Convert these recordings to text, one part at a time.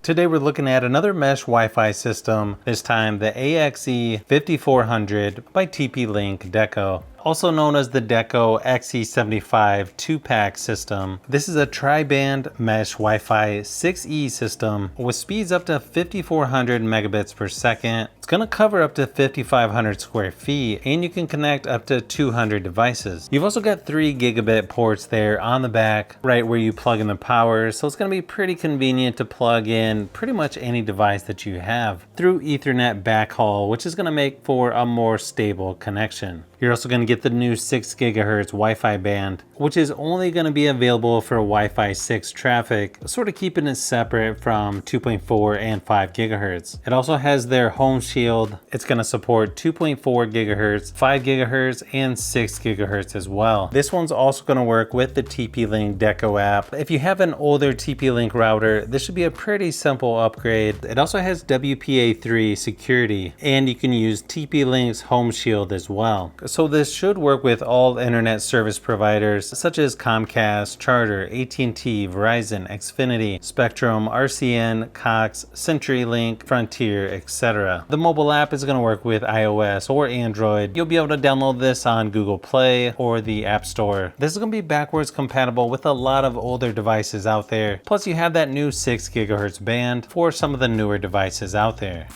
Today we're looking at another mesh Wi-Fi system, this time the AXE5400 by TP-Link Deco. Also known as the Deco XE75 2-pack system. This is a tri-band mesh Wi-Fi 6E system with speeds up to 5400 megabits per second. It's going to cover up to 5,500 square feet, and you can connect up to 200 devices. You've also got 3 gigabit ports there on the back, right where you plug in the power, so it's going to be pretty convenient to plug in pretty much any device that you have through Ethernet backhaul, which is going to make for a more stable connection. You're also going to get the new 6 gigahertz Wi-Fi band, which is only going to be available for Wi-Fi 6 traffic, sort of keeping it separate from 2.4 and 5 gigahertz. It also has their home shield. It's going to support 2.4 gigahertz, 5 gigahertz, and 6 gigahertz as well. This one's also going to work with the TP-Link Deco app. If you have an older TP-Link router, this should be a pretty simple upgrade. It also has WPA3 security, and you can use TP-Link's home shield as well. So this should work with all internet service providers such as Comcast, Charter, AT&T, Verizon, Xfinity, Spectrum, RCN, Cox, CenturyLink, Frontier, etc. The mobile app is going to work with iOS or Android. You'll be able to download this on Google Play or the App Store. This is going to be backwards compatible with a lot of older devices out there. Plus you have that new 6 gigahertz band for some of the newer devices out there.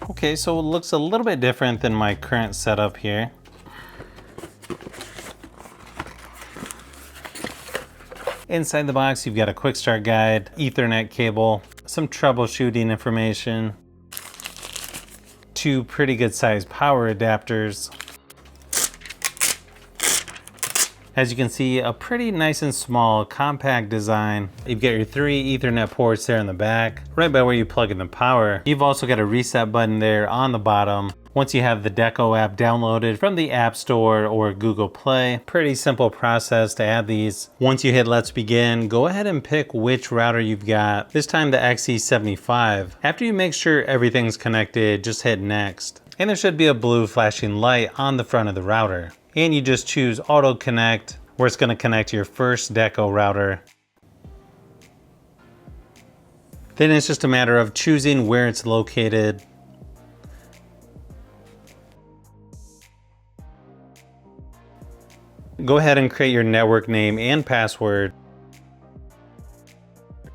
Okay, so it looks a little bit different than my current setup here. Inside the box, you've got a quick start guide, Ethernet cable, some troubleshooting information, 2 pretty good sized power adapters. As you can see, a pretty nice and small, compact design. You've got your 3 Ethernet ports there in the back, right by where you plug in the power. You've also got a reset button there on the bottom. Once you have the Deco app downloaded from the App Store or Google Play, pretty simple process to add these. Once you hit Let's Begin, go ahead and pick which router you've got, this time the XE75. After you make sure everything's connected, just hit Next. And there should be a blue flashing light on the front of the router. And you just choose Auto Connect, where it's going to connect your first Deco router. Then it's just a matter of choosing where it's located. Go ahead and create your network name and password.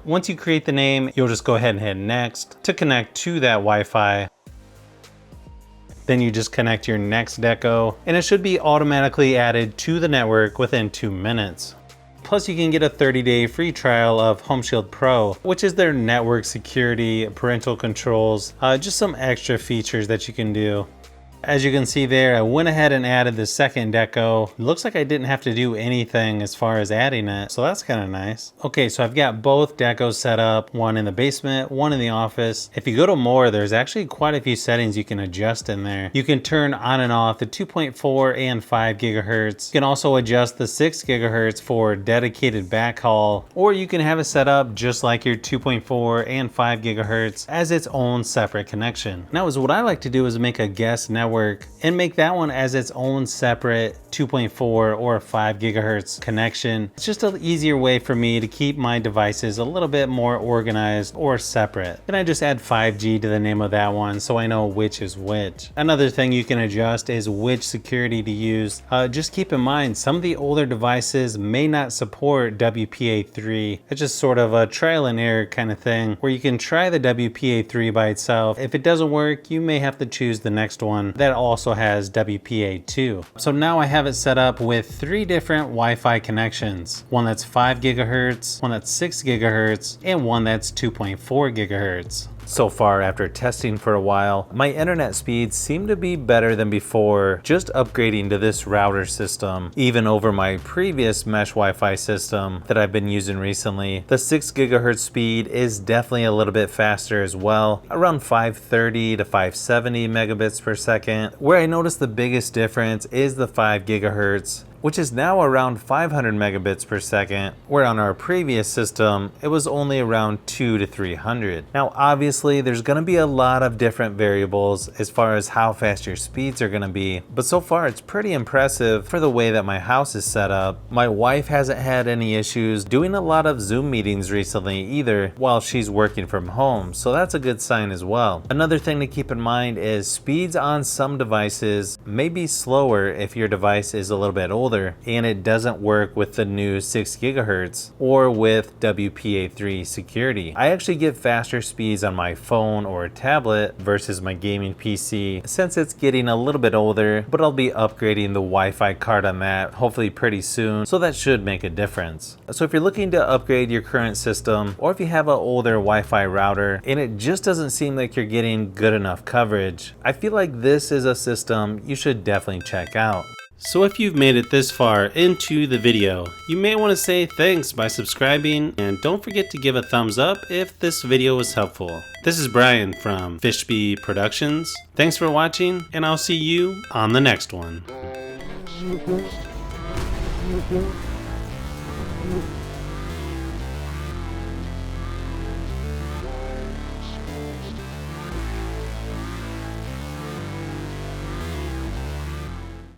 Once you create the name, you'll just go ahead and hit Next to connect to that Wi-Fi. Then you just connect your next Deco, and it should be automatically added to the network within 2 minutes. Plus you can get a 30-day free trial of Home Shield Pro, which is their network security, parental controls, just some extra features that you can do. As you can see there, I went ahead and added the second Deco. It looks like I didn't have to do anything as far as adding it, so that's kind of nice. Okay, so I've got both Decos set up, one in the basement, one in the office. If you go to more, there's actually quite a few settings you can adjust in there. You can turn on and off the 2.4 and 5 gigahertz. You can also adjust the 6 gigahertz for dedicated backhaul, or you can have it set up just like your 2.4 and 5 gigahertz as its own separate connection. Now, what I like to do is make a guest network and make that one as its own separate 2.4 or 5 gigahertz connection. It's just an easier way for me to keep my devices a little bit more organized or separate. Then I just add 5G to the name of that one so I know which is which. Another thing you can adjust is which security to use. Just keep in mind, some of the older devices may not support WPA3. It's just sort of a trial and error kind of thing where you can try the WPA3 by itself. If it doesn't work, you may have to choose the next one that also has WPA2. So now I have it set up with 3 different Wi-Fi connections. One that's 5 gigahertz, one that's 6 gigahertz, and one that's 2.4 gigahertz. So far, after testing for a while, my internet speeds seem to be better than before just upgrading to this router system, even over my previous mesh Wi-Fi system that I've been using recently. The 6 gigahertz speed is definitely a little bit faster as well, around 530 to 570 megabits per second. Where I noticed the biggest difference is the 5 gigahertz. which is now around 500 megabits per second, where on our previous system, it was only around 200 to 300. Now, obviously, there's gonna be a lot of different variables as far as how fast your speeds are gonna be, but so far it's pretty impressive for the way that my house is set up. My wife hasn't had any issues doing a lot of Zoom meetings recently either while she's working from home, so that's a good sign as well. Another thing to keep in mind is speeds on some devices may be slower if your device is a little bit older and it doesn't work with the new 6 gigahertz or with WPA3 security. I actually get faster speeds on my phone or tablet versus my gaming PC since it's getting a little bit older, but I'll be upgrading the Wi-Fi card on that hopefully pretty soon, so that should make a difference. So if you're looking to upgrade your current system, or if you have an older Wi-Fi router and it just doesn't seem like you're getting good enough coverage, I feel like this is a system you should definitely check out. So if you've made it this far into the video, you may want to say thanks by subscribing, and don't forget to give a thumbs up if this video was helpful. This is Brian from Fishby Productions. Thanks for watching, and I'll see you on the next one.